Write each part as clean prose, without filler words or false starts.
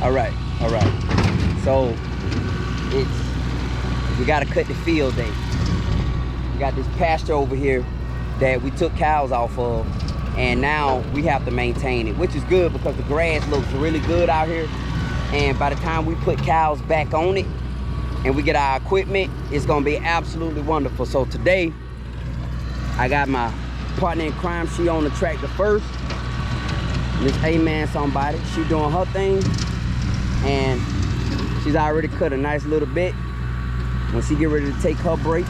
All right. So we gotta cut the field day. We got this pasture over here that we took cows off of, and now we have to maintain it, which is good because the grass looks really good out here. And by the time we put cows back on it and we get our equipment, it's gonna be absolutely wonderful. So today, I got my partner in crime. She on the tractor first. Miss A-Man somebody. She doing her thing. And she's already cut a nice little bit. When she get ready to take her break,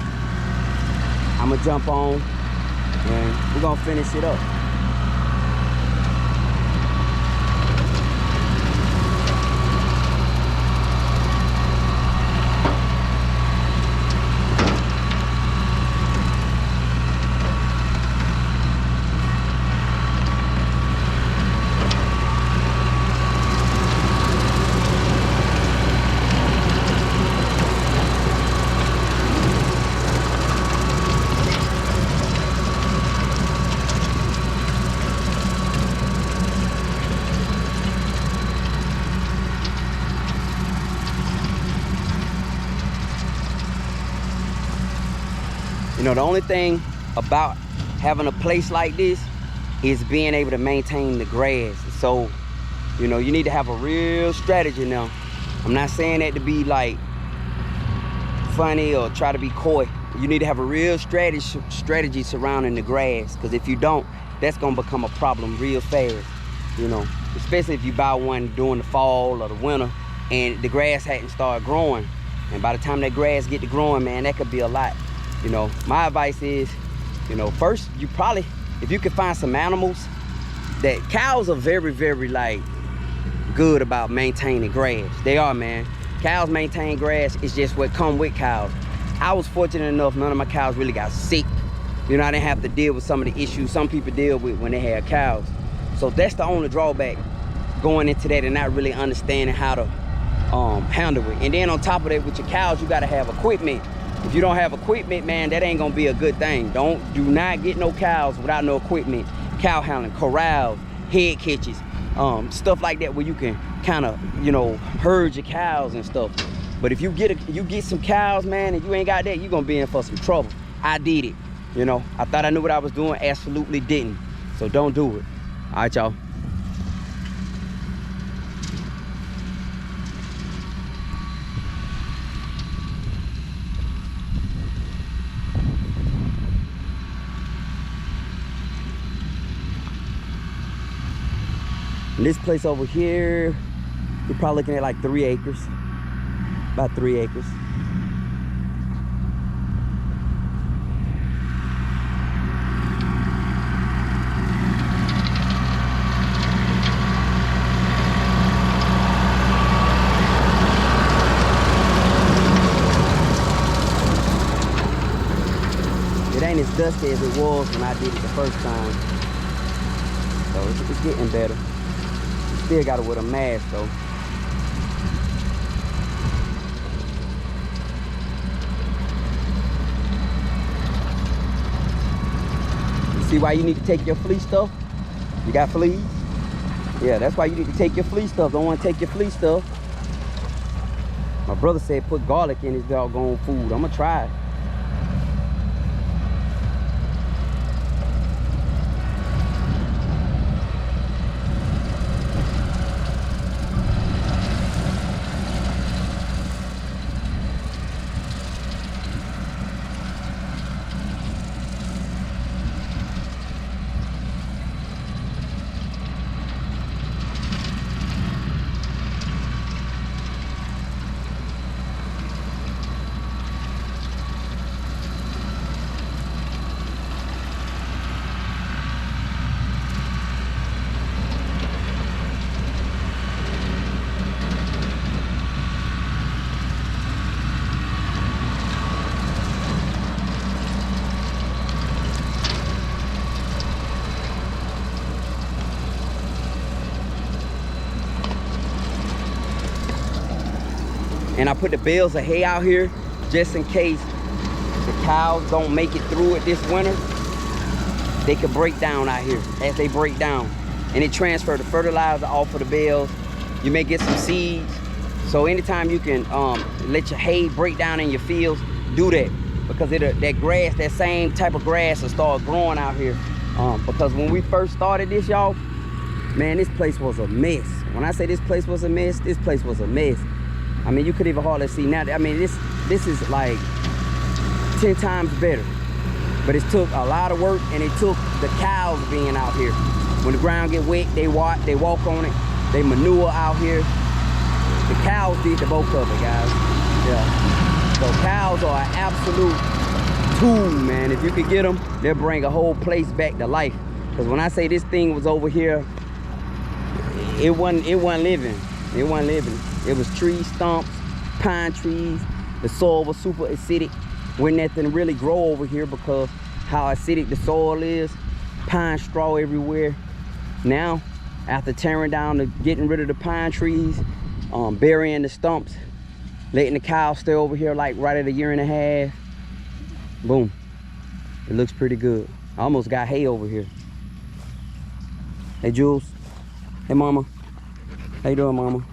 I'm gonna jump on and we're gonna finish it up. You know, the only thing about having a place like this is being able to maintain the grass. So, you know, you need to have a real strategy now. I'm not saying that to be like funny or try to be coy. You need to have a real strategy surrounding the grass, because if you don't, that's gonna become a problem real fast, you know, especially if you buy one during the fall or the winter and the grass hadn't started growing. And by the time that grass get to growing, man, that could be a lot. You know, my advice is, you know, first, you probably, if you can find some animals that, cows are very, very like good about maintaining grass. They are, man. Cows maintain grass. It's just what come with cows. I was fortunate enough, none of my cows really got sick. You know, I didn't have to deal with some of the issues some people deal with when they have cows. So that's the only drawback going into that and not really understanding how to handle it. And then on top of that, with your cows, you gotta have equipment. If you don't have equipment, man, that ain't gonna be a good thing. Do not get no cows without no equipment. Cow handling, corrals, head catches, stuff like that where you can kind of, you know, herd your cows and stuff. But if you get some cows, man, and you ain't got that, you're gonna be in for some trouble. I did it, you know. I thought I knew what I was doing, absolutely didn't. So don't do it. All right, y'all. And this place over here, you're probably looking at like 3 acres, about 3 acres. It ain't as dusty as it was when I did it the first time. So it's getting better. Still gotta wear a mask though. You see why you need to take your flea stuff? You got fleas? Yeah, that's why you need to take your flea stuff. Don't want to take your flea stuff. My brother said put garlic in his doggone food. I'm gonna try it. And I put the bales of hay out here just in case the cows don't make it through it this winter. They could break down out here as they break down. And it transfer the fertilizer off of the bales. You may get some seeds. So anytime you can let your hay break down in your fields, do that. Because that grass, that same type of grass will start growing out here. Because when we first started this, y'all, man, this place was a mess. When I say this place was a mess, this place was a mess. I mean, you could even hardly see now. I mean, this is like 10 times better. But it took a lot of work, and it took the cows being out here. When the ground get wet, they walk on it. They manure out here. The cows did the bulk of it, guys. Yeah. So cows are an absolute tool, man. If you could get them, they'll bring a whole place back to life. Because when I say this thing was over here, it wasn't living. It wasn't living. It was tree stumps, pine trees. The soil was super acidic. Wouldn't nothing really grow over here because how acidic the soil is. Pine straw everywhere. Now, after tearing down, getting rid of the pine trees, burying the stumps, letting the cows stay over here like right at 1.5 years, boom, it looks pretty good. I almost got hay over here. Hey Jules, hey mama, how you doing, mama?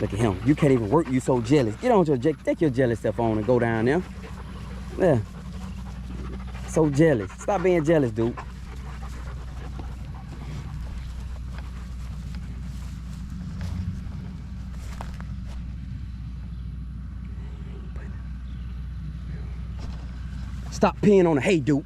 Look at him, you can't even work, you so jealous. Get on your, take your jealous stuff on and go down there. Yeah, so jealous. Stop being jealous, dude. Stop peeing on the hay, dude.